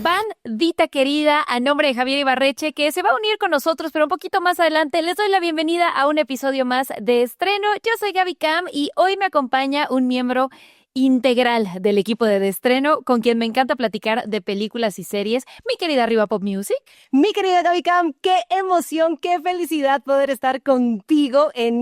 Bandita querida, a nombre de Javier Ibarreche, que se va a unir con nosotros, pero un poquito más adelante, les doy la bienvenida a un episodio más de Estreno. Yo soy Gaby Cam y hoy me acompaña un miembro integral del equipo de Estreno, con quien me encanta platicar de películas y series, mi querida Arriba Pop Music. Mi querida Gaby Cam, qué emoción, qué felicidad poder estar contigo en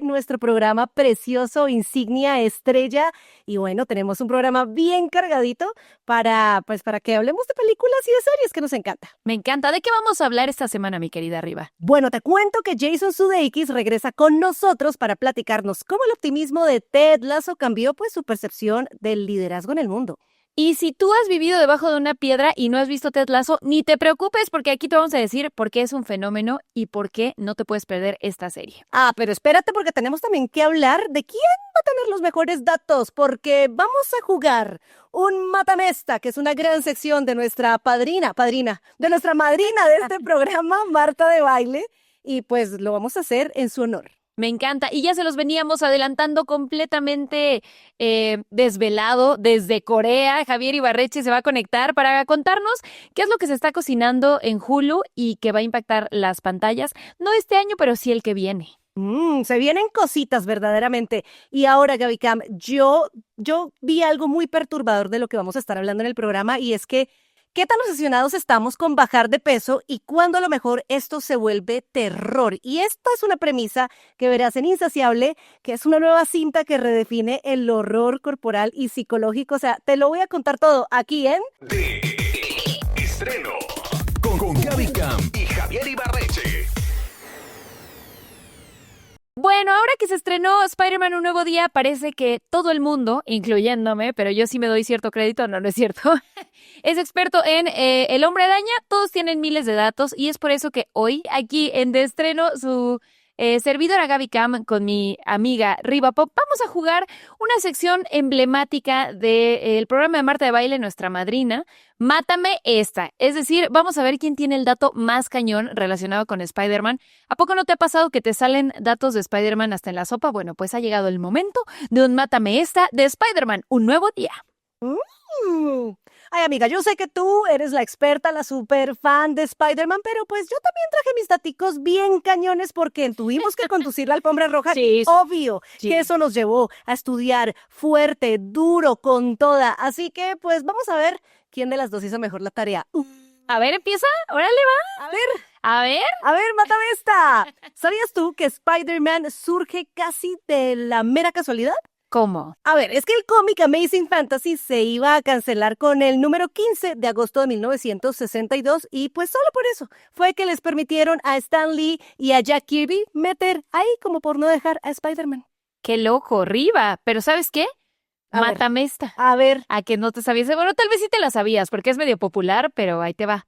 nuestro programa precioso, insignia, estrella. Y bueno, tenemos un programa bien cargadito para que hablemos de películas y de series que nos encanta. Me encanta. ¿De qué vamos a hablar esta semana, mi querida Arriba? Bueno, te cuento que Jason Sudeikis regresa con nosotros para platicarnos cómo el optimismo de Ted Lasso cambió su percepción del liderazgo en el mundo. Y si tú has vivido debajo de una piedra y no has visto Ted Lasso, ni te preocupes porque aquí te vamos a decir por qué es un fenómeno y por qué no te puedes perder esta serie. Pero espérate porque tenemos también que hablar de quién va a tener los mejores datos, porque vamos a jugar un Matamesta, que es una gran sección de nuestra de nuestra madrina de este programa, Marta de Baile, y pues lo vamos a hacer en su honor. Me encanta. Y ya se los veníamos adelantando completamente desvelado desde Corea. Javier Ibarreche se va a conectar para contarnos qué es lo que se está cocinando en Hulu y que va a impactar las pantallas, no este año, pero sí el que viene. Se vienen cositas verdaderamente. Y ahora, Gaby Cam, yo vi algo muy perturbador de lo que vamos a estar hablando en el programa, y es que ¿qué tan obsesionados estamos con bajar de peso y cuándo a lo mejor esto se vuelve terror? Y esta es una premisa que verás en Insaciable, que es una nueva cinta que redefine el horror corporal y psicológico. O sea, te lo voy a contar todo aquí en... De Estreno con Gaby Cam y Javier Ibarreche. Bueno, ahora que se estrenó Spider-Man Un Nuevo Día, parece que todo el mundo, incluyéndome, pero yo sí me doy cierto crédito, no es cierto, es experto en El Hombre Araña. Todos tienen miles de datos y es por eso que hoy, aquí en De Estreno, su servidora Gaby Cam con mi amiga Riva Pop, vamos a jugar una sección emblemática del programa de Marta de Baile, nuestra madrina, Mátame Esta. Es decir, vamos a ver quién tiene el dato más cañón relacionado con Spider-Man. ¿A poco no te ha pasado que te salen datos de Spider-Man hasta en la sopa? Bueno, pues ha llegado el momento de un Mátame Esta de Spider-Man Un Nuevo Día. Ay, amiga, yo sé que tú eres la experta, la super fan de Spider-Man, pero pues yo también traje mis daticos bien cañones porque tuvimos que conducir la alfombra roja. Sí, Obvio sí. que eso nos llevó a estudiar fuerte, duro, con toda. Así que pues vamos a ver quién de las dos hizo mejor la tarea. A ver, empieza. Órale, va. A ver, mátame esta. ¿Sabías tú que Spider-Man surge casi de la mera casualidad? ¿Cómo? A ver, es que el cómic Amazing Fantasy se iba a cancelar con el número 15 de agosto de 1962 y pues solo por eso fue que les permitieron a Stan Lee y a Jack Kirby meter ahí como por no dejar a Spider-Man. Qué loco, Riva. Pero ¿sabes qué? Mátame esta. A ver. ¿A que no te sabías? Bueno, tal vez sí te la sabías porque es medio popular, pero ahí te va.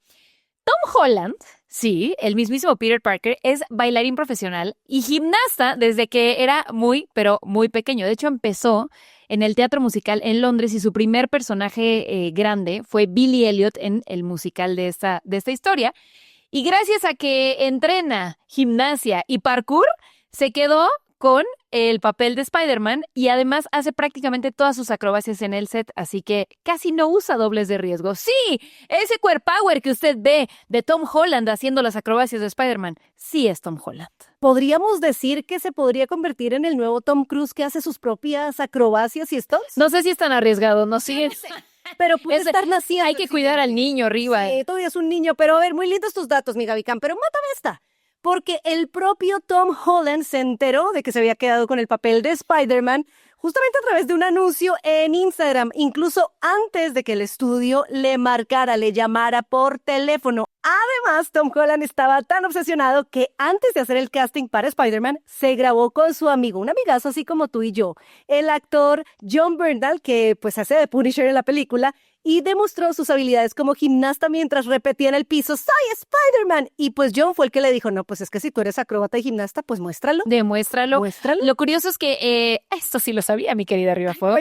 Tom Holland, sí, el mismísimo Peter Parker, es bailarín profesional y gimnasta desde que era muy, pero muy pequeño. De hecho, empezó en el teatro musical en Londres y su primer personaje grande fue Billy Elliot en el musical de esta historia. Y gracias a que entrena gimnasia y parkour, se quedó con el papel de Spider-Man y además hace prácticamente todas sus acrobacias en el set, así que casi no usa dobles de riesgo. Sí, ese core power que usted ve de Tom Holland haciendo las acrobacias de Spider-Man, sí es Tom Holland. ¿Podríamos decir que se podría convertir en el nuevo Tom Cruise que hace sus propias acrobacias y stunts? No sé si es tan arriesgado, no sé. Pero puede estar naciendo. Hay que cuidar al niño arriba. Sí, todavía es un niño, pero a ver, muy lindos tus datos, mi Gaby Cam, pero mátame esta. Porque el propio Tom Holland se enteró de que se había quedado con el papel de Spider-Man justamente a través de un anuncio en Instagram, incluso antes de que el estudio le marcara, le llamara por teléfono. Además, Tom Holland estaba tan obsesionado que antes de hacer el casting para Spider-Man, se grabó con su amigo, un amigazo así como tú y yo, el actor John Bernthal, que pues hace de Punisher en la película, y demostró sus habilidades como gimnasta mientras repetía en el piso, ¡Soy Spider-Man! Y pues John fue el que le dijo, no, pues es que si tú eres acróbata y gimnasta, pues muéstralo. Demuéstralo. Muéstralo. Lo curioso es que, esto sí lo sabía, mi querida Rivafuego.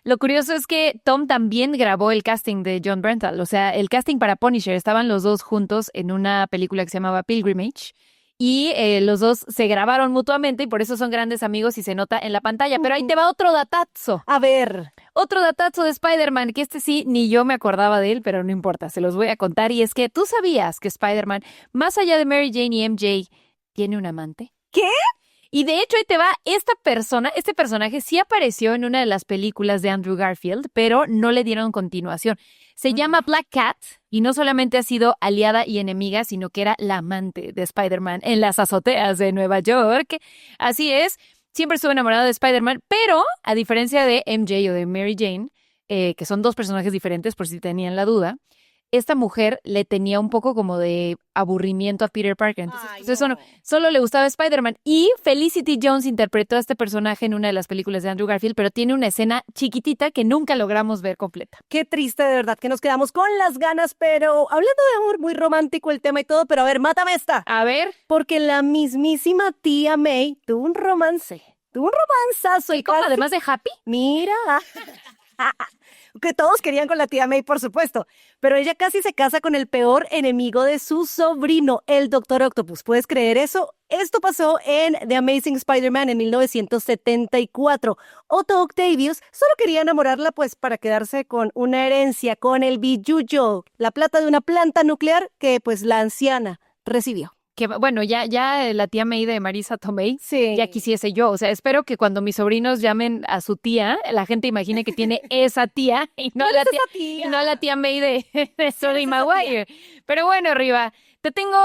Lo curioso es que Tom también grabó el casting de John Bernthal. O sea, el casting para Punisher, estaban los dos juntos en una película que se llamaba Pilgrimage. Y los dos se grabaron mutuamente y por eso son grandes amigos y se nota en la pantalla. Pero ahí te va otro datazo. A ver. Otro datazo de Spider-Man, que este sí, ni yo me acordaba de él, pero no importa, se los voy a contar. Y es que tú sabías que Spider-Man, más allá de Mary Jane y MJ, tiene un amante. ¿Qué? Y de hecho, ahí te va, este personaje sí apareció en una de las películas de Andrew Garfield, pero no le dieron continuación. Se llama Black Cat y no solamente ha sido aliada y enemiga, sino que era la amante de Spider-Man en las azoteas de Nueva York. Así es, siempre estuve enamorado de Spider-Man, pero a diferencia de MJ o de Mary Jane, que son dos personajes diferentes por si tenían la duda, esta mujer le tenía un poco como de aburrimiento a Peter Parker. Entonces, Ay, pues eso no. no, solo le gustaba Spider-Man. Y Felicity Jones interpretó a este personaje en una de las películas de Andrew Garfield, pero tiene una escena chiquitita que nunca logramos ver completa. Qué triste, de verdad, que nos quedamos con las ganas, pero hablando de amor, muy romántico el tema y todo, pero a ver, mátame esta. A ver, Porque la mismísima tía May tuvo un romance. Tuvo un romanzazo y ¿cómo? casi- Además de Happy. Mira. Que todos querían con la tía May, por supuesto. Pero ella casi se casa con el peor enemigo de su sobrino, el Doctor Octopus. ¿Puedes creer eso? Esto pasó en The Amazing Spider-Man en 1974. Otto Octavius solo quería enamorarla pues para quedarse con una herencia, con el billuyo, la plata de una planta nuclear que pues la anciana recibió. Que bueno, ya la tía May de Marisa Tomei, Sí. ya quisiese yo. O sea, espero que cuando mis sobrinos llamen a su tía, la gente imagine que tiene esa tía y no ¿Cuál la es tía, esa tía? y no la tía May de Tobey esa Maguire. Pero bueno, Riva, te tengo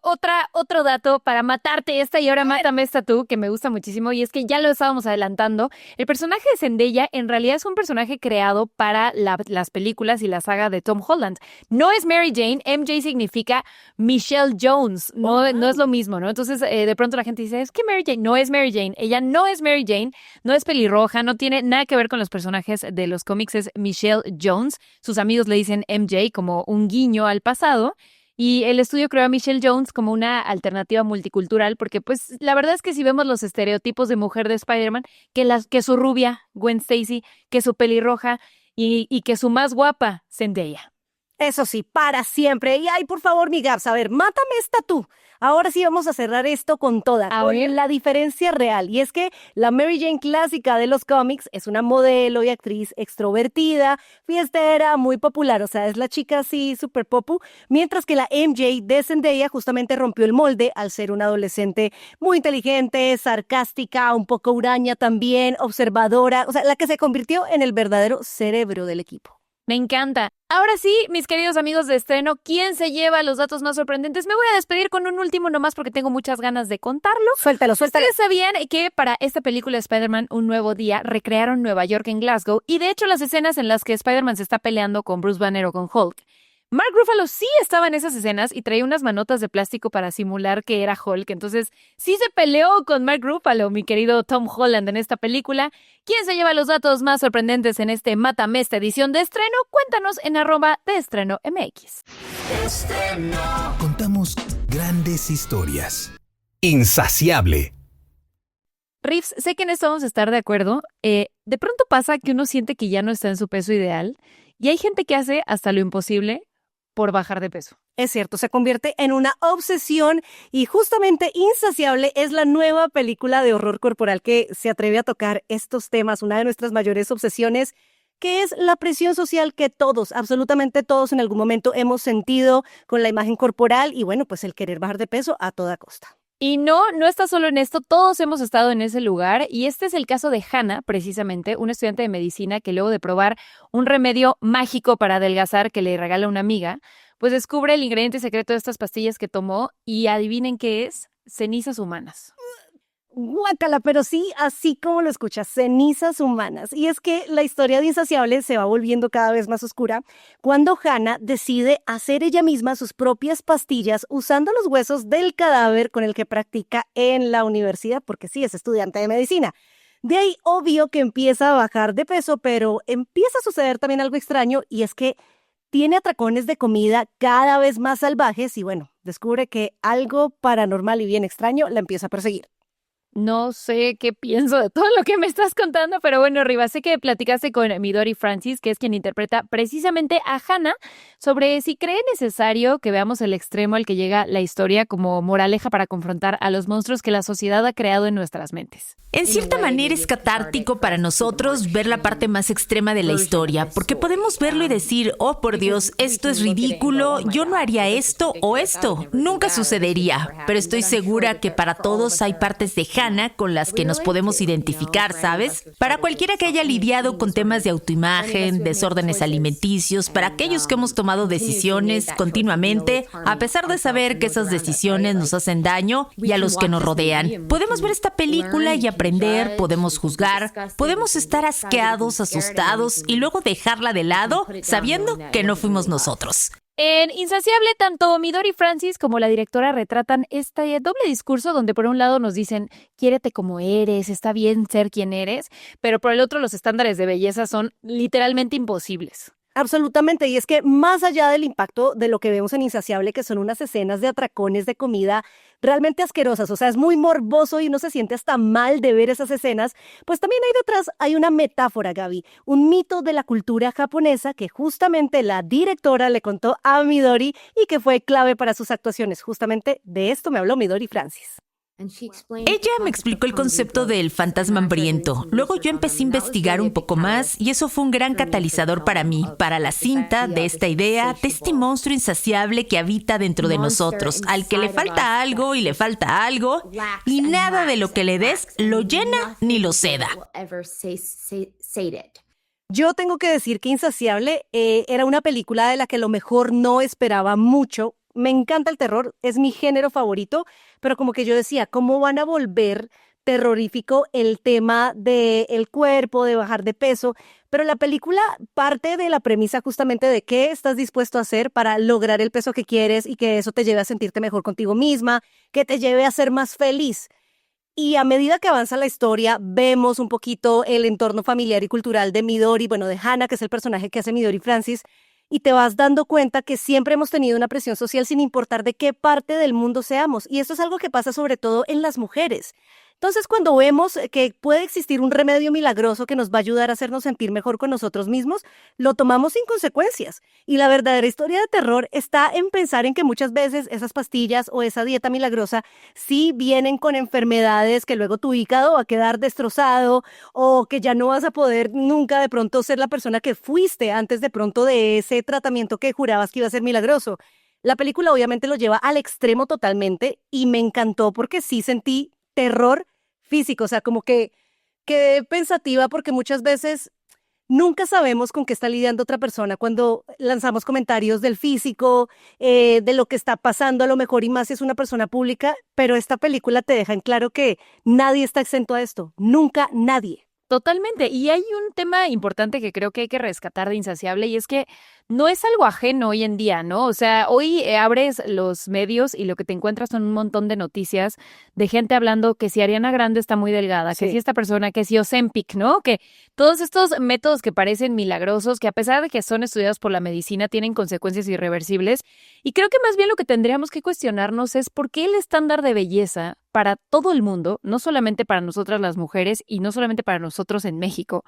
otro dato para matarte esta y ahora mátame esta tú, que me gusta muchísimo, y es que ya lo estábamos adelantando. El personaje de Zendaya en realidad es un personaje creado para las películas y la saga de Tom Holland. No es Mary Jane, MJ significa Michelle Jones, no es lo mismo, ¿no? Entonces, de pronto la gente dice, es que Mary Jane no es Mary Jane. Ella no es Mary Jane, no es pelirroja, no tiene nada que ver con los personajes de los cómics, es Michelle Jones. Sus amigos le dicen MJ como un guiño al pasado. Y el estudio creó a Michelle Jones como una alternativa multicultural, porque pues la verdad es que si vemos los estereotipos de mujer de Spider-Man, que su rubia, Gwen Stacy, que su pelirroja y que su más guapa, Zendaya. Eso sí, para siempre. Y ay, por favor, mi Gabs, a ver, mátame esta tú. Ahora sí vamos a cerrar esto con toda, A con ver. la diferencia real. Y es que la Mary Jane clásica de los cómics es una modelo y actriz extrovertida, fiestera, muy popular. O sea, es la chica así súper popu. Mientras que la MJ de Zendaya justamente rompió el molde al ser una adolescente muy inteligente, sarcástica, un poco huraña también, observadora. O sea, la que se convirtió en el verdadero cerebro del equipo. Me encanta. Ahora sí, mis queridos amigos de estreno, ¿quién se lleva los datos más sorprendentes? Me voy a despedir con un último nomás porque tengo muchas ganas de contarlo. Suéltalo, suéltalo. ¿Ustedes sabían que para esta película de Spider-Man Un Nuevo Día recrearon Nueva York en Glasgow? Y de hecho las escenas en las que Spider-Man se está peleando con Bruce Banner o con Hulk, Mark Ruffalo sí estaba en esas escenas y traía unas manotas de plástico para simular que era Hulk. Entonces, sí se peleó con Mark Ruffalo, mi querido Tom Holland, en esta película. ¿Quién se lleva los datos más sorprendentes en este Mátame esta edición de estreno? Cuéntanos en @deestrenomx. Contamos grandes historias. Insaciable. Riffs, sé que en esto vamos a estar de acuerdo. De pronto pasa que uno siente que ya no está en su peso ideal y hay gente que hace hasta lo imposible por bajar de peso. Es cierto, se convierte en una obsesión y justamente Insaciable es la nueva película de horror corporal que se atreve a tocar estos temas, una de nuestras mayores obsesiones, que es la presión social que todos, absolutamente todos en algún momento hemos sentido con la imagen corporal y bueno, pues el querer bajar de peso a toda costa. Y no está solo en esto, todos hemos estado en ese lugar y este es el caso de Hannah, precisamente, una estudiante de medicina que luego de probar un remedio mágico para adelgazar que le regala una amiga, pues descubre el ingrediente secreto de estas pastillas que tomó y adivinen qué es, cenizas humanas. Guácala, pero sí, así como lo escuchas, cenizas humanas. Y es que la historia de Insaciable se va volviendo cada vez más oscura cuando Hannah decide hacer ella misma sus propias pastillas usando los huesos del cadáver con el que practica en la universidad, porque sí, es estudiante de medicina. De ahí, obvio que empieza a bajar de peso, pero empieza a suceder también algo extraño y es que tiene atracones de comida cada vez más salvajes y bueno, descubre que algo paranormal y bien extraño la empieza a perseguir. No sé qué pienso de todo lo que me estás contando, pero bueno, Riva, sé que platicaste con Midori Francis, que es quien interpreta precisamente a Hannah, sobre si cree necesario que veamos el extremo al que llega la historia como moraleja para confrontar a los monstruos que la sociedad ha creado en nuestras mentes. En cierta manera es catártico para nosotros ver la parte más extrema de la historia, porque podemos verlo y decir, oh por Dios, esto es ridículo, yo no haría esto o esto, nunca sucedería. Pero estoy segura que para todos hay partes de Hannah con las que nos podemos identificar, ¿sabes? Para cualquiera que haya lidiado con temas de autoimagen, desórdenes alimenticios, para aquellos que hemos tomado decisiones continuamente, a pesar de saber que esas decisiones nos hacen daño y a los que nos rodean. Podemos ver esta película y aprender, podemos juzgar, podemos estar asqueados, asustados y luego dejarla de lado sabiendo que no fuimos nosotros. En Insaciable, tanto Midori Francis como la directora retratan este doble discurso donde por un lado nos dicen, quiérete como eres, está bien ser quien eres, pero por el otro los estándares de belleza son literalmente imposibles. Absolutamente, y es que más allá del impacto de lo que vemos en Insaciable, que son unas escenas de atracones de comida realmente asquerosas, o sea, es muy morboso y uno se siente hasta mal de ver esas escenas, pues también hay detrás, hay una metáfora, Gaby, un mito de la cultura japonesa que justamente la directora le contó a Midori y que fue clave para sus actuaciones. Justamente de esto me habló Midori Francis. Ella me explicó el concepto del fantasma hambriento. Luego yo empecé a investigar un poco más y eso fue un gran catalizador para mí, para la cinta, de esta idea, de este monstruo insaciable que habita dentro de nosotros, al que le falta algo y le falta algo, y nada de lo que le des lo llena ni lo seda. Yo tengo que decir que Insaciable era una película de la que a lo mejor no esperaba mucho. Me encanta el terror, es mi género favorito, pero como que yo decía, ¿cómo van a volver terrorífico el tema del cuerpo, de bajar de peso? Pero la película parte de la premisa justamente de qué estás dispuesto a hacer para lograr el peso que quieres y que eso te lleve a sentirte mejor contigo misma, que te lleve a ser más feliz. Y a medida que avanza la historia, vemos un poquito el entorno familiar y cultural de Midori, bueno, de Hannah, que es el personaje que hace Midori Francis, y te vas dando cuenta que siempre hemos tenido una presión social sin importar de qué parte del mundo seamos. Y esto es algo que pasa sobre todo en las mujeres. Entonces, cuando vemos que puede existir un remedio milagroso que nos va a ayudar a hacernos sentir mejor con nosotros mismos, lo tomamos sin consecuencias. Y la verdadera historia de terror está en pensar en que muchas veces esas pastillas o esa dieta milagrosa sí vienen con enfermedades que luego tu hígado va a quedar destrozado o que ya no vas a poder nunca de pronto ser la persona que fuiste antes de pronto de ese tratamiento que jurabas que iba a ser milagroso. La película obviamente lo lleva al extremo totalmente y me encantó porque sí sentí terror físico, o sea, como que quedé pensativa porque muchas veces nunca sabemos con qué está lidiando otra persona cuando lanzamos comentarios del físico, de lo que está pasando a lo mejor y más si es una persona pública, pero esta película te deja en claro que nadie está exento a esto, nunca nadie. Totalmente. Y hay un tema importante que creo que hay que rescatar de Insaciable y es que no es algo ajeno hoy en día, ¿no? O sea, hoy abres los medios y lo que te encuentras son un montón de noticias de gente hablando que si Ariana Grande está muy delgada, que si esta persona, que si Ozempic, ¿no? Que todos estos métodos que parecen milagrosos, que a pesar de que son estudiados por la medicina, tienen consecuencias irreversibles. Y creo que más bien lo que tendríamos que cuestionarnos es por qué el estándar de belleza para todo el mundo, no solamente para nosotras las mujeres y no solamente para nosotros en México,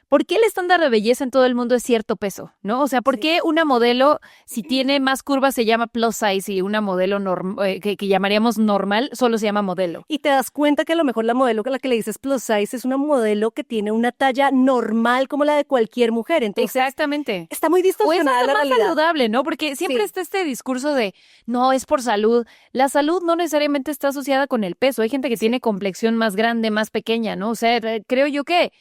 ¿por qué el estándar de belleza en todo el mundo es cierto peso? ¿No? O sea, ¿por qué una modelo, si tiene más curvas, se llama plus size y una modelo que llamaríamos normal, solo se llama modelo? Y te das cuenta que a lo mejor la modelo a la que le dices plus size es una modelo que tiene una talla normal como la de cualquier mujer. Entonces, exactamente. Está muy distorsionada la más realidad. Saludable, ¿no? Porque siempre está este discurso de, no, es por salud. La salud no necesariamente está asociada con el peso. Hay gente que tiene complexión más grande, más pequeña, ¿no? O sea, creo yo que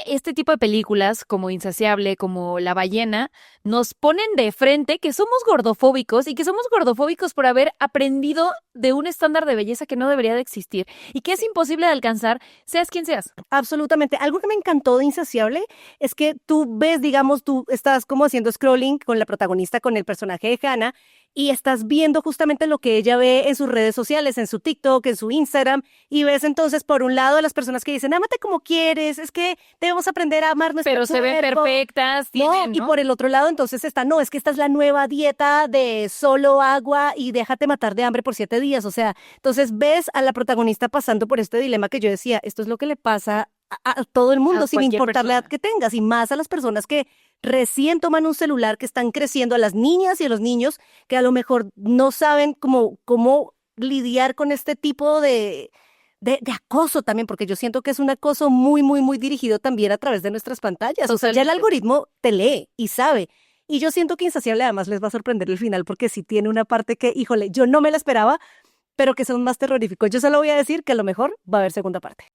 este tipo de películas como Insaciable, como La ballena, nos ponen de frente que somos gordofóbicos y que somos gordofóbicos por haber aprendido de un estándar de belleza que no debería de existir y que es imposible de alcanzar, seas quien seas. Absolutamente. Algo que me encantó de Insaciable es que tú ves, digamos, tú estás como haciendo scrolling con la protagonista, con el personaje de Hannah, y estás viendo justamente lo que ella ve en sus redes sociales, en su TikTok, en su Instagram, y ves entonces por un lado a las personas que dicen, ámate como quieres, es que debemos aprender a amar nuestro Pero se ven cuerpo. perfectas, No, tienen, y ¿no? por el otro lado entonces es que esta es la nueva dieta de solo agua y déjate matar de hambre por 7 días, o sea, entonces ves a la protagonista pasando por este dilema que yo decía, esto es lo que le pasa a todo el mundo, A sin cualquier importar la edad persona. que tengas, y más a las personas que recién toman un celular, que están creciendo, a las niñas y a los niños que a lo mejor no saben cómo lidiar con este tipo de acoso también, porque yo siento que es un acoso muy, muy, muy dirigido también a través de nuestras pantallas. O sea, ya el Totalmente. algoritmo te lee y sabe. Y yo siento que Insaciable además les va a sorprender el final, porque sí tiene una parte que, híjole, yo no me la esperaba, pero que son más terroríficos. Yo solo voy a decir que a lo mejor va a haber segunda parte.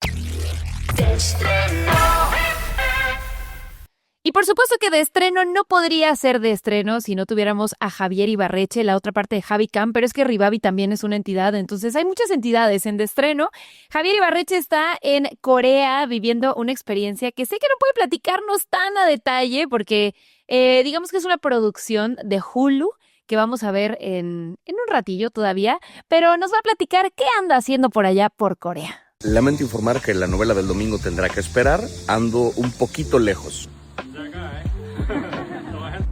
Y por supuesto que de estreno no podría ser de estreno si no tuviéramos a Javier Ibarreche, la otra parte de Javi Camp, pero es que Rivavi también es una entidad, entonces hay muchas entidades en de estreno. Javier Ibarreche está en Corea viviendo una experiencia que sé que no puede platicarnos tan a detalle porque digamos que es una producción de Hulu que vamos a ver en un ratillo todavía, pero nos va a platicar qué anda haciendo por allá por Corea. Lamento informar que la novela del domingo tendrá que esperar. Ando un poquito lejos.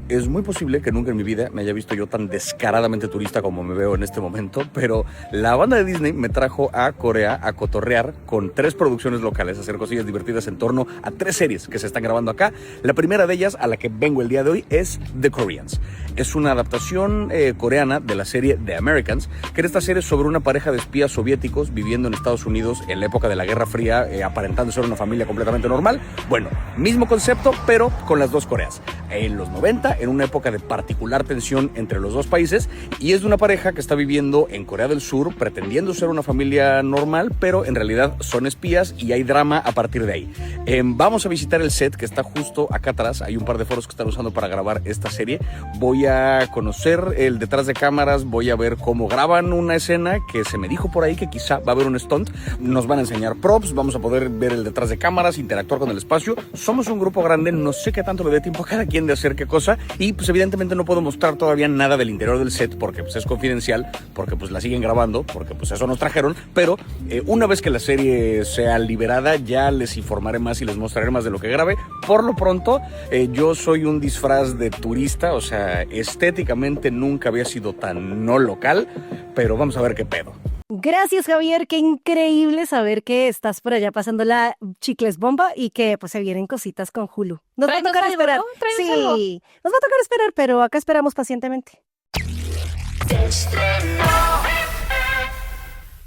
Es muy posible que nunca en mi vida me haya visto yo tan descaradamente turista como me veo en este momento, pero la banda de Disney me trajo a Corea a cotorrear con 3 producciones locales, a hacer cosillas divertidas en torno a 3 series que se están grabando acá. La primera de ellas, a la que vengo el día de hoy, es The Koreans. Es una adaptación coreana de la serie The Americans, que era esta serie sobre una pareja de espías soviéticos viviendo en Estados Unidos en la época de la Guerra Fría, aparentando ser una familia completamente normal. Bueno, mismo concepto, pero con las 2 Coreas. En los 90, en una época de particular tensión entre los 2 países, y es de una pareja que está viviendo en Corea del Sur, pretendiendo ser una familia normal, pero en realidad son espías y hay drama a partir de ahí. Vamos a visitar el set que está justo acá atrás, hay un par de foros que están usando para grabar esta serie. Voy a conocer el detrás de cámaras, voy a ver cómo graban una escena que se me dijo por ahí que quizá va a haber un stunt. Nos van a enseñar props, vamos a poder ver el detrás de cámaras, interactuar con el espacio. Somos un grupo grande, no sé qué tanto le dé tiempo a cada quien de hacer qué cosa, y pues evidentemente no puedo mostrar todavía nada del interior del set porque pues es confidencial, porque pues la siguen grabando, porque pues eso nos trajeron, pero una vez que la serie sea liberada ya les informaré más y les mostraré más de lo que grabé. Por lo pronto, yo soy un disfraz de turista, o sea, estéticamente nunca había sido tan no local, pero vamos a ver qué pedo. Gracias, Javier. Qué increíble saber que estás por allá pasando la chicles bomba y que pues se vienen cositas con Hulu. Nos va a Tráenos tocar algo, esperar. ¿no? Tráenos algo. Sí, nos va a tocar esperar, pero acá esperamos pacientemente.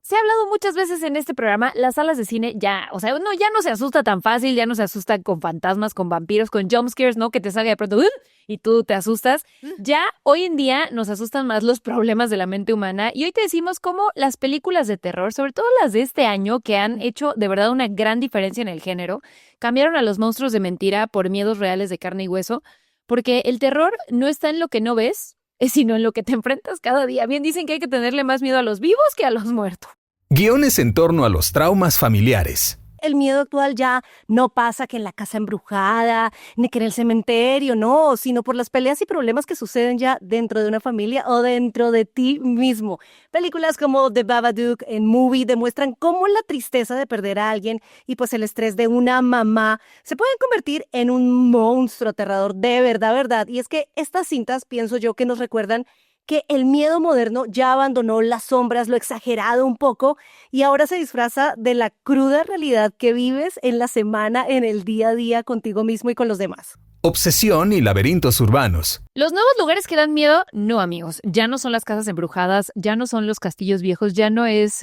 Se ha hablado muchas veces en este programa, las salas de cine ya, o sea, uno ya no se asusta tan fácil, ya no se asusta con fantasmas, con vampiros, con jumpscares, ¿no? Que te salga de pronto y tú te asustas. Ya hoy en día nos asustan más los problemas de la mente humana y hoy te decimos cómo las películas de terror, sobre todo las de este año, que han hecho de verdad una gran diferencia en el género, cambiaron a los monstruos de mentira por miedos reales de carne y hueso, porque el terror no está en lo que no ves, sino en lo que te enfrentas cada día. Bien dicen que hay que tenerle más miedo a los vivos que a los muertos. Guiones en torno a los traumas familiares. El miedo actual ya no pasa que en la casa embrujada, ni que en el cementerio, no, sino por las peleas y problemas que suceden ya dentro de una familia o dentro de ti mismo. Películas como The Babadook en Movie demuestran cómo la tristeza de perder a alguien y pues el estrés de una mamá se pueden convertir en un monstruo aterrador de verdad, verdad. Y es que estas cintas, pienso yo, que nos recuerdan que el miedo moderno ya abandonó las sombras, lo exagerado un poco, y ahora se disfraza de la cruda realidad que vives en la semana, en el día a día, contigo mismo y con los demás. Obsesión y laberintos urbanos. Los nuevos lugares que dan miedo, no, amigos. Ya no son las casas embrujadas, ya no son los castillos viejos, ya no es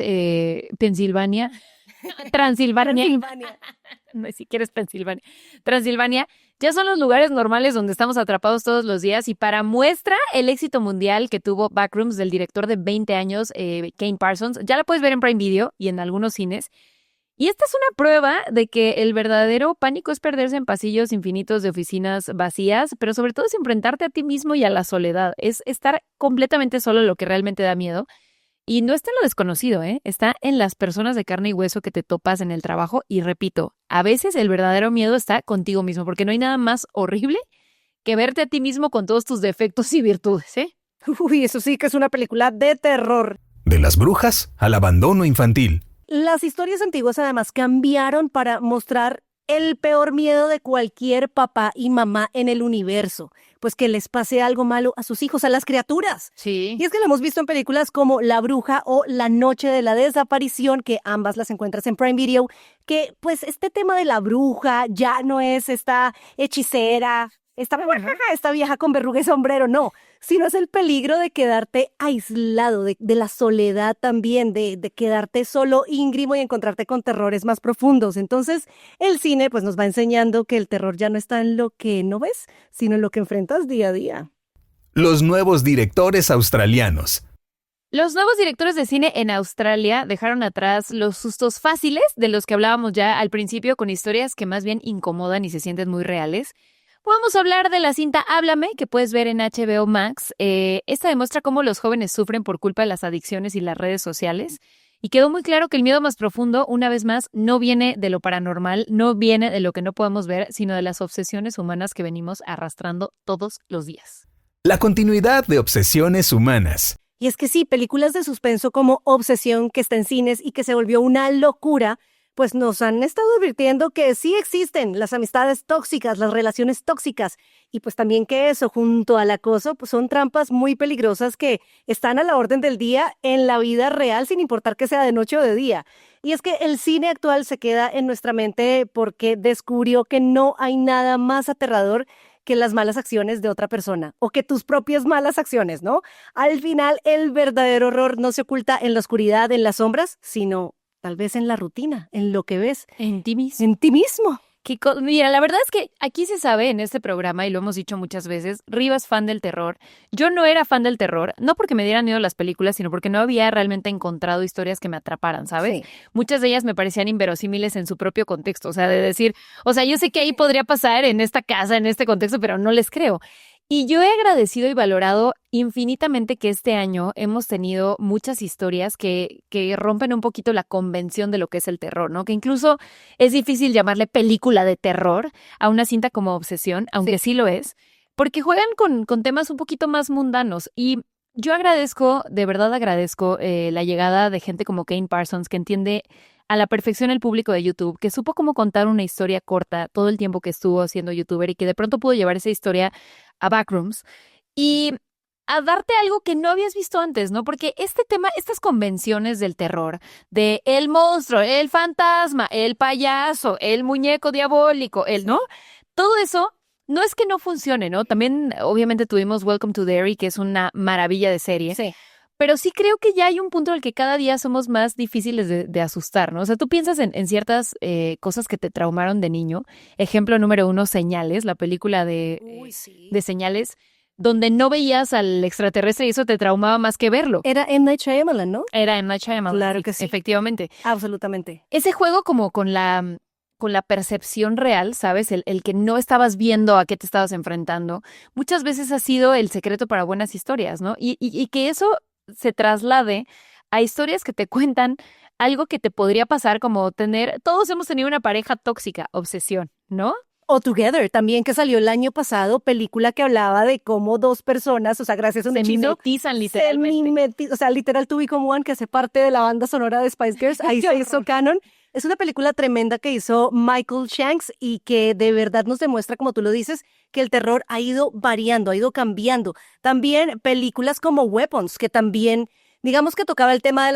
Pensilvania, Transilvania. No, si quieres Pensilvania. Transilvania. Ya son los lugares normales donde estamos atrapados todos los días y para muestra el éxito mundial que tuvo Backrooms del director de 20 años, Kane Parsons. Ya la puedes ver en Prime Video y en algunos cines. Y esta es una prueba de que el verdadero pánico es perderse en pasillos infinitos de oficinas vacías, pero sobre todo es enfrentarte a ti mismo y a la soledad. Es estar completamente solo lo que realmente da miedo. Y no está en lo desconocido, está en las personas de carne y hueso que te topas en el trabajo. Y repito, a veces el verdadero miedo está contigo mismo, porque no hay nada más horrible que verte a ti mismo con todos tus defectos y virtudes, Uy, eso sí que es una película de terror. De las brujas al abandono infantil. Las historias antiguas además cambiaron para mostrar el peor miedo de cualquier papá y mamá en el universo, pues que les pase algo malo a sus hijos, a las criaturas. Sí. Y es que lo hemos visto en películas como La Bruja o La Noche de la Desaparición, que ambas las encuentras en Prime Video, que pues este tema de la bruja ya no es esta hechicera, esta vieja con verruga y sombrero, no, sino es el peligro de quedarte aislado, de la soledad también, de quedarte solo, íngrimo y encontrarte con terrores más profundos. Entonces, el cine pues nos va enseñando que el terror ya no está en lo que no ves, sino en lo que enfrentas día a día. Los nuevos directores australianos. Los nuevos directores de cine en Australia dejaron atrás los sustos fáciles de los que hablábamos ya al principio, con historias que más bien incomodan y se sienten muy reales. Podemos hablar de la cinta Háblame, que puedes ver en HBO Max. Esta demuestra cómo los jóvenes sufren por culpa de las adicciones y las redes sociales. Y quedó muy claro que el miedo más profundo, una vez más, no viene de lo paranormal, no viene de lo que no podemos ver, sino de las obsesiones humanas que venimos arrastrando todos los días. La continuidad de obsesiones humanas. Y es que sí, películas de suspenso como Obsesión, que está en cines y que se volvió una locura, pues nos han estado advirtiendo que sí existen las amistades tóxicas, las relaciones tóxicas, y pues también que eso, junto al acoso, pues son trampas muy peligrosas que están a la orden del día en la vida real, sin importar que sea de noche o de día. Y es que el cine actual se queda en nuestra mente porque descubrió que no hay nada más aterrador que las malas acciones de otra persona, o que tus propias malas acciones, ¿no? Al final, el verdadero horror no se oculta en la oscuridad, en las sombras, sino tal vez en la rutina, en lo que ves. En ti mismo. En ti mismo. Mira, la verdad es que aquí se sabe en este programa, y lo hemos dicho muchas veces, Riva es fan del terror. Yo no era fan del terror, no porque me dieran miedo las películas, sino porque no había realmente encontrado historias que me atraparan, ¿sabes? Sí. Muchas de ellas me parecían inverosímiles en su propio contexto, o sea, de decir, o sea, yo sé que ahí podría pasar en esta casa, en este contexto, pero no les creo. Y yo he agradecido y valorado infinitamente que este año hemos tenido muchas historias que rompen un poquito la convención de lo que es el terror, ¿no? Que incluso es difícil llamarle película de terror a una cinta como Obsesión, aunque sí lo es, porque juegan con temas un poquito más mundanos. Y yo agradezco, de verdad agradezco la llegada de gente como Kane Parsons, que entiende a la perfección el público de YouTube, que supo cómo contar una historia corta todo el tiempo que estuvo siendo youtuber y que de pronto pudo llevar esa historia a Backrooms y a darte algo que no habías visto antes, ¿no? Porque este tema, estas convenciones del terror, de el monstruo, el fantasma, el payaso, el muñeco diabólico, ¿no? Todo eso no es que no funcione, ¿no? También, obviamente, tuvimos Welcome to Derry, que es una maravilla de serie. Sí. Pero sí creo que ya hay un punto en el que cada día somos más difíciles de asustar, ¿no? O sea, tú piensas en ciertas cosas que te traumaron de niño. Ejemplo número 1, Señales, la película de Señales, donde no veías al extraterrestre y eso te traumaba más que verlo. Era M. Night Shyamalan, ¿no? Era M. Night Shyamalan. Claro que sí. Efectivamente. Absolutamente. Ese juego como con la percepción real, ¿sabes? El que no estabas viendo a qué te estabas enfrentando, muchas veces ha sido el secreto para buenas historias, ¿no? Y que eso se traslade a historias que te cuentan algo que te podría pasar, como todos hemos tenido una pareja tóxica, Obsesión, ¿no? O Together, también, que salió el año pasado, película que hablaba de cómo dos personas, o sea, gracias a un Se hechizo, mimetizan literalmente. o sea, literal, To Become One, que hace parte de la banda sonora de Spice Girls, ahí se hizo canon. Es una película tremenda que hizo Michael Shanks y que de verdad nos demuestra, como tú lo dices, que el terror ha ido variando, ha ido cambiando. También películas como Weapons, que también, digamos que tocaba el tema de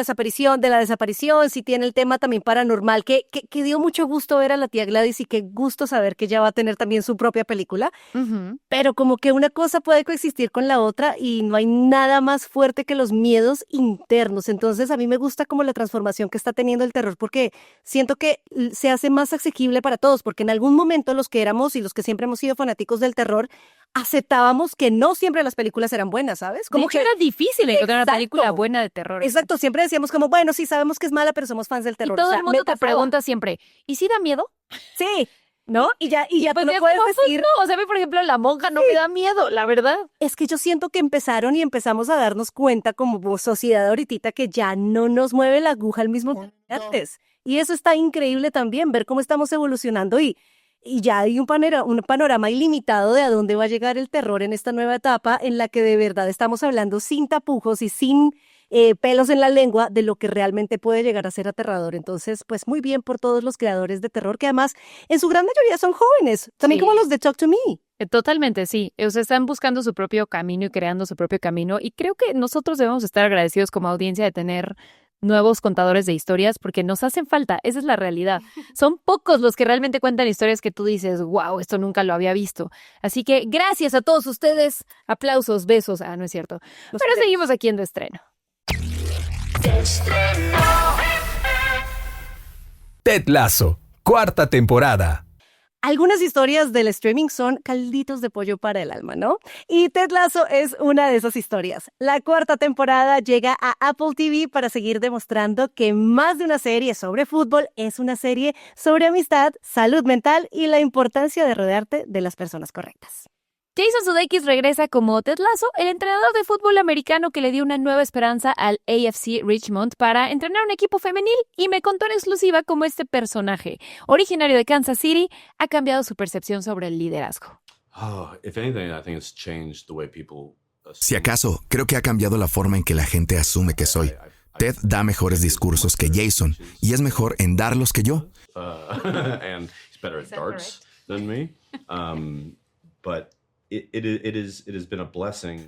la desaparición, sí tiene el tema también paranormal, que dio mucho gusto ver a la tía Gladys y qué gusto saber que ella va a tener también su propia película. Uh-huh. Pero como que una cosa puede coexistir con la otra y no hay nada más fuerte que los miedos internos. Entonces a mí me gusta como la transformación que está teniendo el terror, porque siento que se hace más asequible para todos, porque en algún momento los que éramos y los que siempre hemos sido fanáticos del terror aceptábamos que no siempre las películas eran buenas, ¿sabes? Como que era difícil encontrar una película Exacto. buena de terror. Exacto, siempre decíamos como, bueno, sí sabemos que es mala, pero somos fans del terror. Y todo O sea, el mundo me te pasaba. pregunta siempre, ¿y si da miedo? Sí, ¿no? Y ya Pues tú ya no puedes pues decir. no, o sea, a mí, por ejemplo, La Monja no me da miedo, la verdad. Es que yo siento que empezamos a darnos cuenta como sociedad ahorita que ya no nos mueve la aguja al mismo tiempo que antes. Y eso está increíble también, ver cómo estamos evolucionando y Y ya hay un panorama ilimitado de a dónde va a llegar el terror en esta nueva etapa en la que de verdad estamos hablando sin tapujos y sin pelos en la lengua de lo que realmente puede llegar a ser aterrador. Entonces, pues muy bien por todos los creadores de terror que además en su gran mayoría son jóvenes, también Sí. como los de Talk to Me. Totalmente, sí. O sea, están buscando su propio camino y creando su propio camino. Y creo que nosotros debemos estar agradecidos como audiencia de tener nuevos contadores de historias porque nos hacen falta. Esa es la realidad. Son pocos los que realmente cuentan historias que tú dices, wow, esto nunca lo había visto. Así que gracias a todos ustedes. Aplausos, besos. Ah, no es cierto. Pero seguimos aquí en De Estreno. Ted Lasso, 4ª temporada. Algunas historias del streaming son calditos de pollo para el alma, ¿no? Y Ted Lasso es una de esas historias. La 4ª temporada llega a Apple TV para seguir demostrando que más de una serie sobre fútbol es una serie sobre amistad, salud mental y la importancia de rodearte de las personas correctas. Jason Sudeikis regresa como Ted Lasso, el entrenador de fútbol americano que le dio una nueva esperanza al AFC Richmond para entrenar un equipo femenil y me contó en exclusiva cómo este personaje, originario de Kansas City, ha cambiado su percepción sobre el liderazgo. Si acaso, creo que ha cambiado la forma en que la gente asume que soy. Ted da mejores discursos que Jason y es mejor en darlos que yo.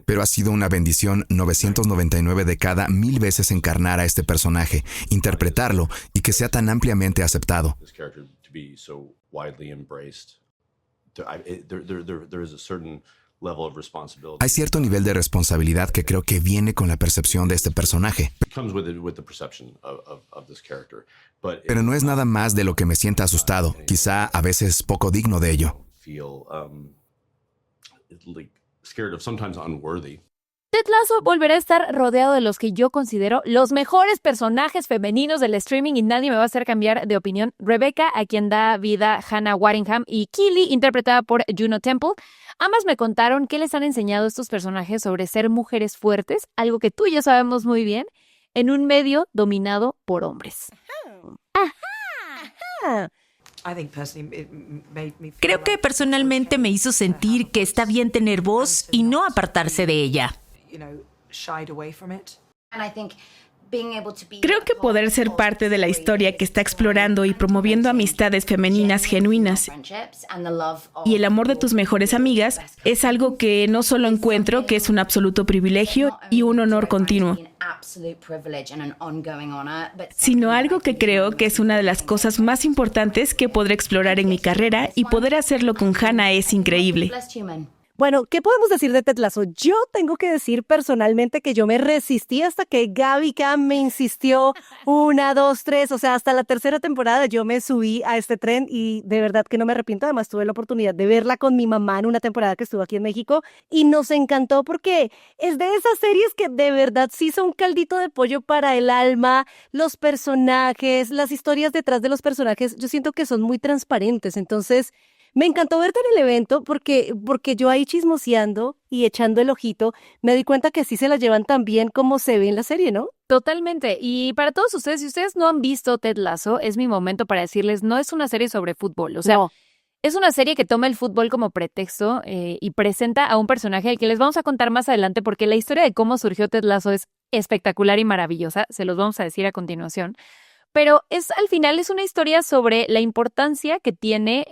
Pero ha sido una bendición 999 de cada 1000 veces encarnar a este personaje, interpretarlo y que sea tan ampliamente aceptado. Hay cierto nivel de responsabilidad que creo que viene con la percepción de este personaje. Pero no es nada más de lo que me sienta asustado, quizá a veces poco digno de ello. Ted Lasso volverá a estar rodeado de los que yo considero los mejores personajes femeninos del streaming y nadie me va a hacer cambiar de opinión. Rebecca, a quien da vida Hannah Waddingham, y Keely, interpretada por Juno Temple. Ambas me contaron qué les han enseñado estos personajes sobre ser mujeres fuertes, algo que tú y yo sabemos muy bien, en un medio dominado por hombres. Creo que personalmente me hizo sentir que está bien tener voz y no apartarse de ella. Creo que poder ser parte de la historia que está explorando y promoviendo amistades femeninas genuinas y el amor de tus mejores amigas es algo que no solo encuentro que es un absoluto privilegio y un honor continuo, sino algo que creo que es una de las cosas más importantes que podré explorar en mi carrera y poder hacerlo con Hannah es increíble. Bueno, ¿qué podemos decir de Ted Lasso? Yo tengo que decir personalmente que yo me resistí hasta que Gaby Cam me insistió 1, 2, 3, o sea, hasta la 3ª temporada yo me subí a este tren y de verdad que no me arrepiento. Además, tuve la oportunidad de verla con mi mamá en una temporada que estuvo aquí en México y nos encantó porque es de esas series que de verdad sí son un caldito de pollo para el alma. Los personajes, las historias detrás de los personajes, yo siento que son muy transparentes, entonces me encantó verte en el evento porque yo ahí chismoseando y echando el ojito, me di cuenta que sí se la llevan tan bien como se ve en la serie, ¿no? Totalmente. Y para todos ustedes, si ustedes no han visto Ted Lasso, es mi momento para decirles, no es una serie sobre fútbol. O sea, No. es una serie que toma el fútbol como pretexto y presenta a un personaje al que les vamos a contar más adelante porque la historia de cómo surgió Ted Lasso es espectacular y maravillosa. Se los vamos a decir a continuación. Pero al final es una historia sobre la importancia que tiene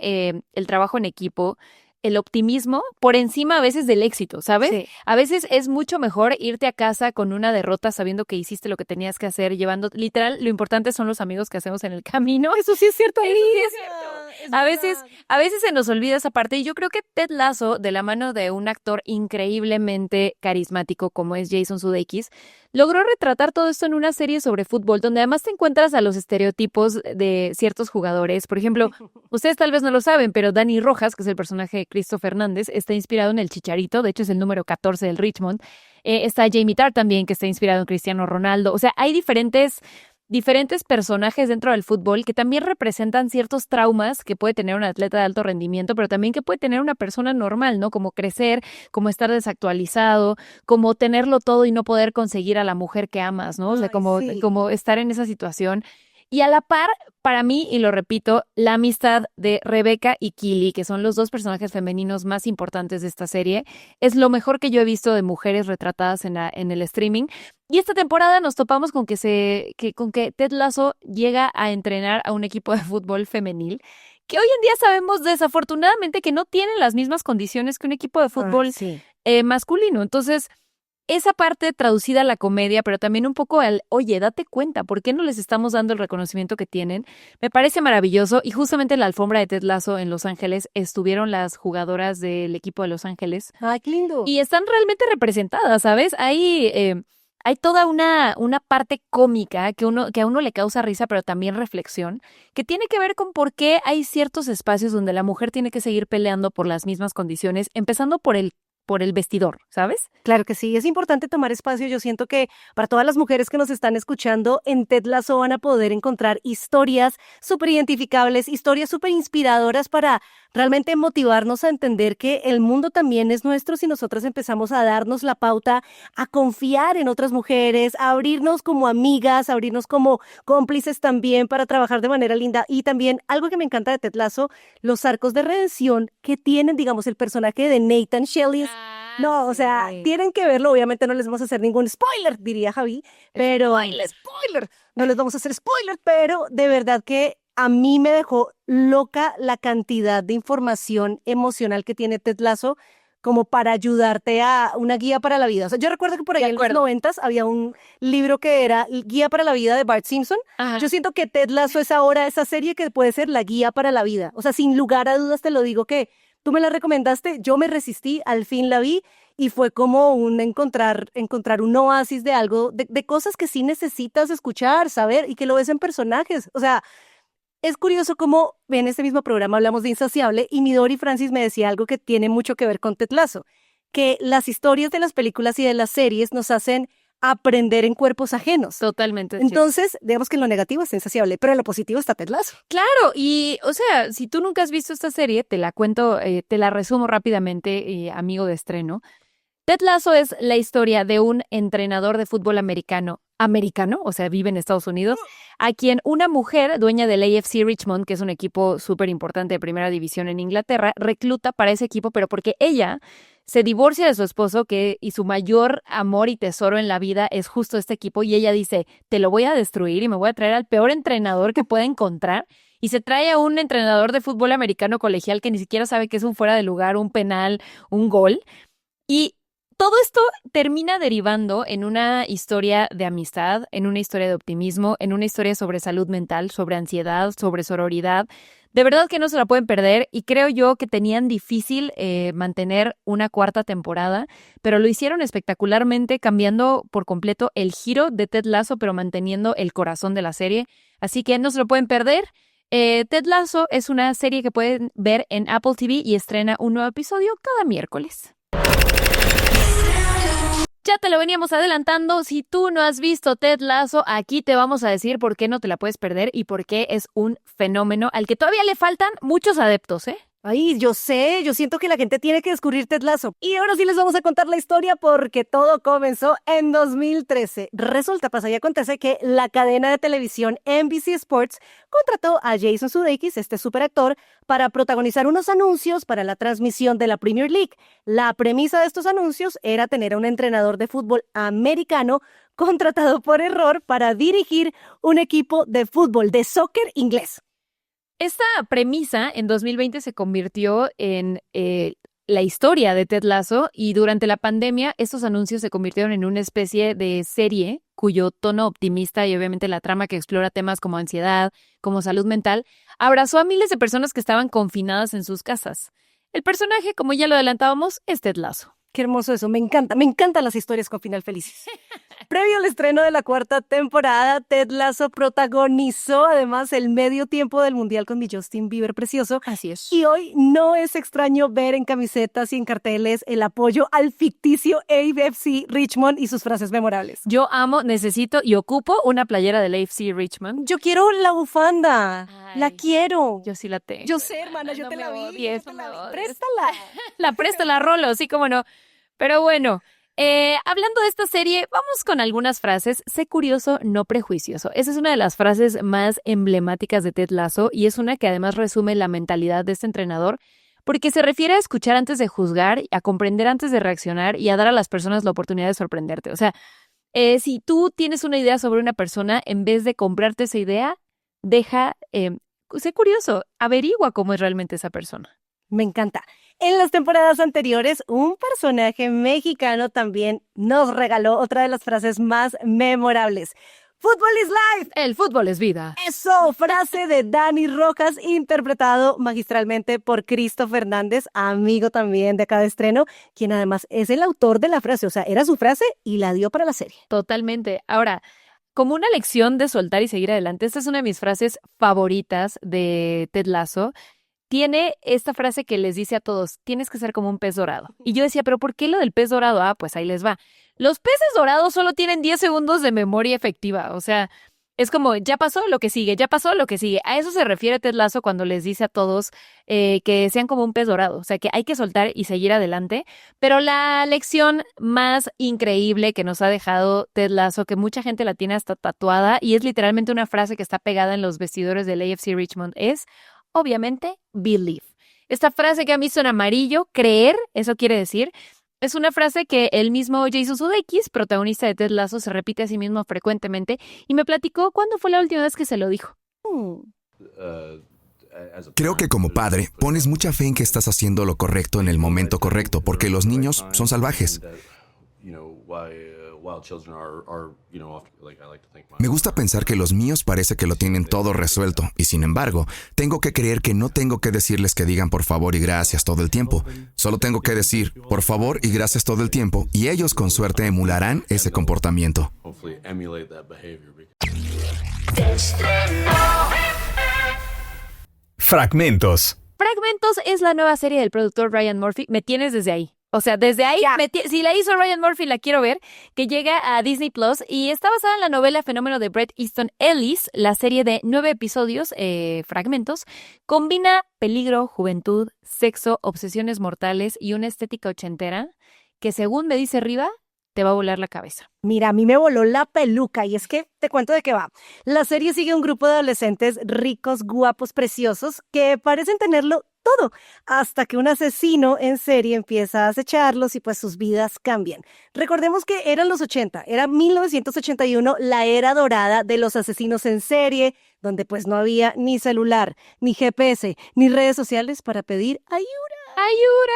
el trabajo en equipo, el optimismo, por encima a veces del éxito, ¿sabes? Sí. A veces es mucho mejor irte a casa con una derrota sabiendo que hiciste lo que tenías que hacer, llevando, literal, lo importante son los amigos que hacemos en el camino. Eso sí es cierto, Eso sí es cierto. A veces se nos olvida esa parte y yo creo que Ted Lasso, de la mano de un actor increíblemente carismático como es Jason Sudeikis, logró retratar todo esto en una serie sobre fútbol, donde además te encuentras a los estereotipos de ciertos jugadores. Por ejemplo, ustedes tal vez no lo saben, pero Dani Rojas, que es el personaje de Cristo Fernández, está inspirado en el Chicharito, de hecho es el número 14 del Richmond. Está Jamie Tartt también, que está inspirado en Cristiano Ronaldo. O sea, hay diferentes personajes dentro del fútbol que también representan ciertos traumas que puede tener un atleta de alto rendimiento, pero también que puede tener una persona normal, ¿no? Como crecer, como estar desactualizado, como tenerlo todo y no poder conseguir a la mujer que amas, ¿no? O sea, Ay, sí. como estar en esa situación. Y a la par, para mí, y lo repito, la amistad de Rebecca y Keely, que son los dos personajes femeninos más importantes de esta serie, es lo mejor que yo he visto de mujeres retratadas en el streaming. Y esta temporada nos topamos con que Ted Lasso llega a entrenar a un equipo de fútbol femenil que hoy en día sabemos desafortunadamente que no tienen las mismas condiciones que un equipo de fútbol masculino. Entonces, esa parte traducida a la comedia, pero también un poco al, oye, date cuenta, ¿por qué no les estamos dando el reconocimiento que tienen? Me parece maravilloso. Y justamente en la alfombra de Ted Lasso en Los Ángeles estuvieron las jugadoras del equipo de Los Ángeles. ¡Ay, qué lindo! Y están realmente representadas, ¿sabes? Hay toda una parte cómica que a uno le causa risa, pero también reflexión, que tiene que ver con por qué hay ciertos espacios donde la mujer tiene que seguir peleando por las mismas condiciones, empezando por el vestidor, ¿sabes? Claro que sí, es importante tomar espacio. Yo siento que para todas las mujeres que nos están escuchando, en Ted Lasso van a poder encontrar historias súper identificables, historias súper inspiradoras para realmente motivarnos a entender que el mundo también es nuestro si nosotras empezamos a darnos la pauta, a confiar en otras mujeres, a abrirnos como amigas, a abrirnos como cómplices también para trabajar de manera linda. Y también algo que me encanta de Ted Lasso, los arcos de redención que tienen, digamos, el personaje de Nathan Shelley. No, o sea, tienen que verlo. Obviamente no les vamos a hacer ningún spoiler, diría Javi, pero spoiler, no les vamos a hacer spoiler, pero de verdad que a mí me dejó loca la cantidad de información emocional que tiene Ted Lasso como para ayudarte a una guía para la vida. O sea, yo recuerdo que por ahí en los 90s había un libro que era Guía para la vida de Bart Simpson. Ajá. Yo siento que Ted Lasso es ahora esa serie que puede ser la guía para la vida. O sea, sin lugar a dudas te lo digo que tú me la recomendaste, yo me resistí, al fin la vi y fue como encontrar un oasis de algo, de cosas que sí necesitas escuchar, saber y que lo ves en personajes. O sea, es curioso cómo en este mismo programa hablamos de Insaciable y Midori Francis me decía algo que tiene mucho que ver con Ted Lasso, que las historias de las películas y de las series nos hacen aprender en cuerpos ajenos. Totalmente. Entonces, digamos que en lo negativo es Insaciable, pero en lo positivo está Ted Lasso. Claro, y o sea, si tú nunca has visto esta serie, te la cuento, te la resumo rápidamente, amigo de estreno. Ted Lasso es la historia de un entrenador de fútbol americano, o sea, vive en Estados Unidos, a quien una mujer, dueña del AFC Richmond, que es un equipo súper importante de primera división en Inglaterra, recluta para ese equipo, pero porque ella se divorcia de su esposo y su mayor amor y tesoro en la vida es justo este equipo, y ella dice, te lo voy a destruir y me voy a traer al peor entrenador que pueda encontrar, y se trae a un entrenador de fútbol americano colegial que ni siquiera sabe que es un fuera de lugar, un penal, un gol, y todo esto termina derivando en una historia de amistad, en una historia de optimismo, en una historia sobre salud mental, sobre ansiedad, sobre sororidad. De verdad que no se la pueden perder y creo yo que tenían difícil mantener una cuarta temporada, pero lo hicieron espectacularmente cambiando por completo el giro de Ted Lasso, pero manteniendo el corazón de la serie. Así que no se lo pueden perder. Ted Lasso es una serie que pueden ver en Apple TV y estrena un nuevo episodio cada miércoles. Ya te lo veníamos adelantando, si tú no has visto Ted Lasso, aquí te vamos a decir por qué no te la puedes perder y por qué es un fenómeno al que todavía le faltan muchos adeptos, ¿eh? Ay, yo sé, yo siento que la gente tiene que descubrir Ted Lasso. Y ahora sí les vamos a contar la historia porque todo comenzó en 2013. Resulta, pasa y acontece que la cadena de televisión NBC Sports contrató a Jason Sudeikis, este superactor, para protagonizar unos anuncios para la transmisión de la Premier League. La premisa de estos anuncios era tener a un entrenador de fútbol americano contratado por error para dirigir un equipo de fútbol, de soccer inglés. Esta premisa en 2020 se convirtió en la historia de Ted Lasso y durante la pandemia estos anuncios se convirtieron en una especie de serie cuyo tono optimista y obviamente la trama que explora temas como ansiedad, como salud mental, abrazó a miles de personas que estaban confinadas en sus casas. El personaje, como ya lo adelantábamos, es Ted Lasso. Qué hermoso eso, me encantan las historias con final felices. Previo al estreno de la cuarta temporada, Ted Lasso protagonizó además el medio tiempo del Mundial con mi Justin Bieber precioso. Así es. Y hoy no es extraño ver en camisetas y en carteles el apoyo al ficticio AFC Richmond y sus frases memorables. Yo amo, necesito y ocupo una playera del AFC Richmond. Yo quiero la bufanda. Ay, la quiero. Yo sí la tengo. Yo sé, hermana, yo no te la vi. Odies, no me odies. Préstala. La presto, la rolo, sí, cómo no. Pero bueno, Hablando de esta serie, vamos con algunas frases. Sé curioso, no prejuicioso. Esa es una de las frases más emblemáticas de Ted Lasso y es una que además resume la mentalidad de este entrenador porque se refiere a escuchar antes de juzgar, a comprender antes de reaccionar y a dar a las personas la oportunidad de sorprenderte. O sea, si tú tienes una idea sobre una persona, en vez de comprarte esa idea, sé curioso, averigua cómo es realmente esa persona. Me encanta. En las temporadas anteriores, un personaje mexicano también nos regaló otra de las frases más memorables. ¡Fútbol is life! El fútbol es vida. Eso, frase de Dani Rojas, interpretado magistralmente por Cristo Fernández, amigo también de cada estreno, quien además es el autor de la frase. O sea, era su frase y la dio para la serie. Totalmente. Ahora, como una lección de soltar y seguir adelante, esta es una de mis frases favoritas de Ted Lasso. Tiene esta frase que les dice a todos, tienes que ser como un pez dorado. Y yo decía, ¿pero por qué lo del pez dorado? Ah, pues ahí les va. Los peces dorados solo tienen 10 segundos de memoria efectiva. O sea, es como, ya pasó lo que sigue, ya pasó lo que sigue. A eso se refiere Ted Lasso cuando les dice a todos que sean como un pez dorado. O sea, que hay que soltar y seguir adelante. Pero la lección más increíble que nos ha dejado Ted Lasso, que mucha gente la tiene hasta tatuada, y es literalmente una frase que está pegada en los vestidores del AFC Richmond, es... obviamente, believe. Esta frase que a mí suena amarillo, creer, eso quiere decir, es una frase que el mismo Jason Sudeikis, protagonista de Ted Lasso, se repite a sí mismo frecuentemente y me platicó cuándo fue la última vez que se lo dijo. Creo que como padre pones mucha fe en que estás haciendo lo correcto en el momento correcto, porque los niños son salvajes. Me gusta pensar que los míos parece que lo tienen todo resuelto y sin embargo, tengo que creer que no tengo que decirles que digan por favor y gracias todo el tiempo. Solo tengo que decir por favor y gracias todo el tiempo y ellos con suerte emularán ese comportamiento. Fragmentos. Fragmentos es la nueva serie del productor Ryan Murphy. Me tienes desde ahí. O sea, desde ahí, si la hizo Ryan Murphy, la quiero ver, que llega a Disney Plus y está basada en la novela Fenómeno de Bret Easton Ellis. La serie de 9 episodios, Fragmentos, combina peligro, juventud, sexo, obsesiones mortales y una estética ochentera que, según me dice Riva, te va a volar la cabeza. Mira, a mí me voló la peluca y es que te cuento de qué va. La serie sigue un grupo de adolescentes ricos, guapos, preciosos que parecen tenerlo todo, hasta que un asesino en serie empieza a acecharlos y pues sus vidas cambian. Recordemos que eran los 80, era 1981, la era dorada de los asesinos en serie, donde pues no había ni celular, ni GPS, ni redes sociales para pedir ayuda. ¡Ayuda!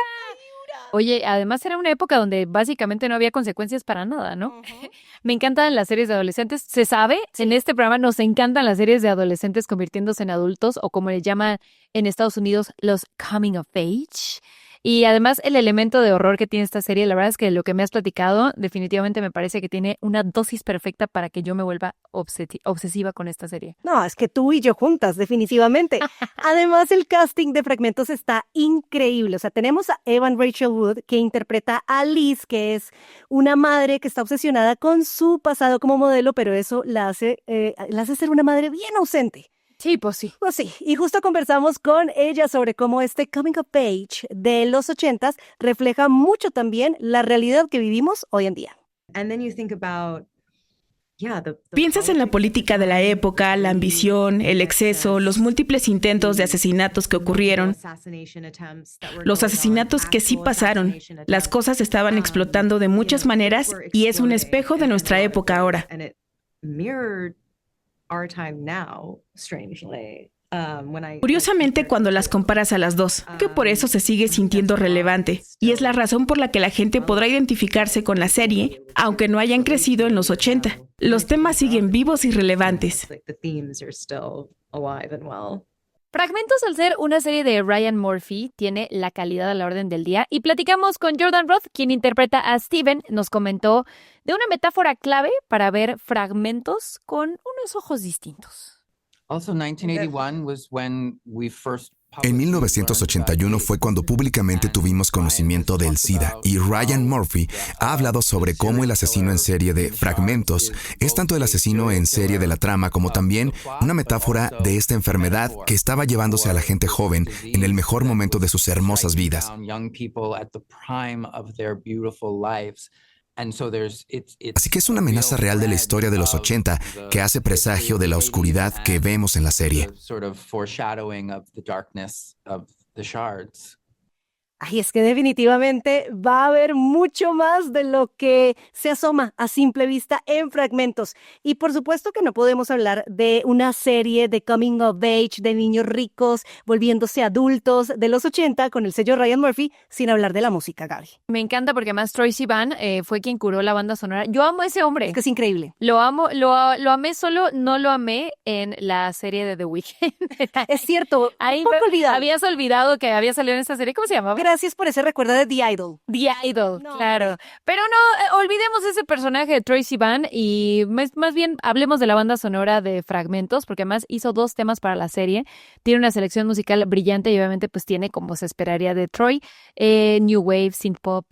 Oye, además era una época donde básicamente no había consecuencias para nada, ¿no? Uh-huh. Me encantan las series de adolescentes. Se sabe, en este programa nos encantan las series de adolescentes convirtiéndose en adultos o como les llaman en Estados Unidos, los coming of age. Y además el elemento de horror que tiene esta serie, la verdad es que lo que me has platicado definitivamente me parece que tiene una dosis perfecta para que yo me vuelva obsesiva con esta serie. No, es que tú y yo juntas, definitivamente. Además, el casting de Fragmentos está increíble. O sea, tenemos a Evan Rachel Wood, que interpreta a Liz, que es una madre que está obsesionada con su pasado como modelo, pero eso la hace ser una madre bien ausente. Sí, pues sí. Pues sí, y justo conversamos con ella sobre cómo este coming of age de los 80s refleja mucho también la realidad que vivimos hoy en día. Piensas en la política de la época, la ambición, el exceso, los múltiples intentos de asesinatos que ocurrieron, los asesinatos que sí pasaron. Las cosas se estaban explotando de muchas maneras y es un espejo de nuestra época ahora. Curiosamente, cuando las comparas a las dos, que por eso se sigue sintiendo relevante, y es la razón por la que la gente podrá identificarse con la serie, aunque no hayan crecido en los 80. Los temas siguen vivos y relevantes. Fragmentos, al ser una serie de Ryan Murphy, tiene la calidad a la orden del día. Y platicamos con Jordan Roth, quien interpreta a Steven. Nos comentó de una metáfora clave para ver fragmentos con unos ojos distintos. En 1981 fue cuando públicamente tuvimos conocimiento del SIDA y Ryan Murphy ha hablado sobre cómo el asesino en serie de Fragmentos es tanto el asesino en serie de la trama como también una metáfora de esta enfermedad que estaba llevándose a la gente joven en el mejor momento de sus hermosas vidas. Así que es una amenaza real de la historia de los 80 que hace presagio de la oscuridad que vemos en la serie. Ay, es que definitivamente va a haber mucho más de lo que se asoma a simple vista en Fragmentos. Y por supuesto que no podemos hablar de una serie de coming of age, de niños ricos volviéndose adultos de los 80 con el sello Ryan Murphy, sin hablar de la música, Gaby. Me encanta porque además Troye Sivan fue quien curó la banda sonora. Yo amo a ese hombre. Es que es increíble. Lo amo, lo amé solo, no lo amé en la serie de The Weeknd. Es cierto, Ahí un poco olvidado. habías olvidado que había salido en esta serie. ¿Cómo se llamaba? Gracias por ese recuerdo de The Idol. The Idol, No. claro. Pero no, olvidemos ese personaje de Troye Sivan y más bien hablemos de la banda sonora de Fragmentos, porque además hizo 2 temas para la serie. Tiene una selección musical brillante y obviamente pues tiene, como se esperaría de Troye, New Wave, Synth Pop,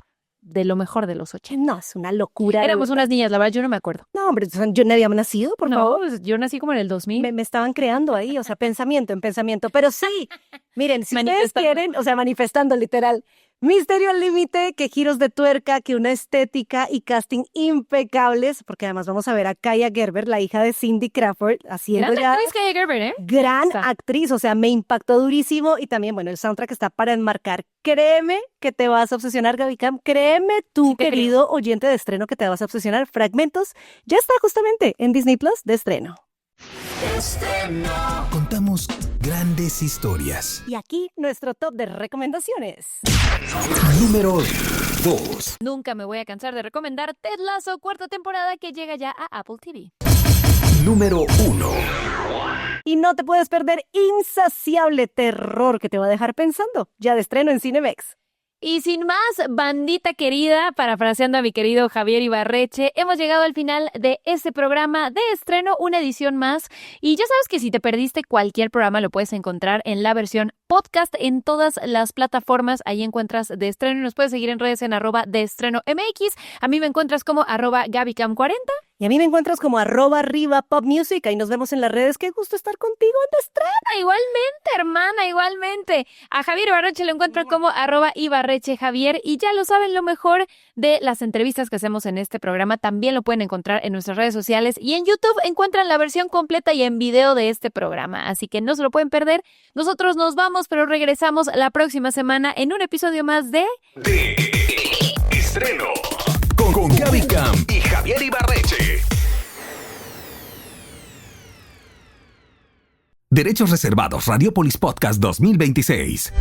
de lo mejor de los 80. No, es una locura. Éramos unas niñas, la verdad yo no me acuerdo. No, hombre, yo no había nacido, por No, favor. pues, yo nací como en el 2000. Me estaban creando ahí, o sea, pensamiento en pensamiento. Pero sí, miren, si ustedes Manifestando. quieren, o sea, manifestando literal, Misterio al límite, que giros de tuerca, que una estética y casting impecables, porque además vamos a ver a Kaya Gerber, la hija de Cindy Crawford, haciendo Grande ya actriz Kaya Gerber, ¿eh? gran Está. actriz, o sea, me impactó durísimo y también, bueno, el soundtrack está para enmarcar. Créeme que te vas a obsesionar, Gaby Cam, créeme tú, Sí te querido oyente de estreno, que te vas a obsesionar. Fragmentos ya está justamente en Disney Plus de estreno. Contamos grandes historias. Y aquí nuestro top de recomendaciones. Número 2. Nunca me voy a cansar de recomendar Ted Lasso, 4ª temporada que llega ya a Apple TV. Número 1. Y no te puedes perder Insaciable Terror, que te va a dejar pensando, ya de estreno en Cinemex. Y sin más, bandita querida, parafraseando a mi querido Javier Ibarreche, hemos llegado al final de este programa de estreno, una edición más. Y ya sabes que si te perdiste cualquier programa lo puedes encontrar en la versión podcast en todas las plataformas. Ahí encuentras De Estreno y nos puedes seguir en redes en @deestrenomx. A mí me encuentras como @GabyCam40. Y a mí me encuentras como @RivaPopMusic. Ahí nos vemos en las redes. Qué gusto estar contigo en De Estreno. Igualmente, hermana, igualmente. A Javier Ibarreche lo encuentran como @IbarrecheJavier. Y ya lo saben, lo mejor de las entrevistas que hacemos en este programa también lo pueden encontrar en nuestras redes sociales. Y en YouTube encuentran la versión completa y en video de este programa. Así que no se lo pueden perder. Nosotros nos vamos, pero regresamos la próxima semana en un episodio más de Estreno con Gaby Cam y Javier Ibarreche. Derechos reservados. Radiopolis Podcast 2026.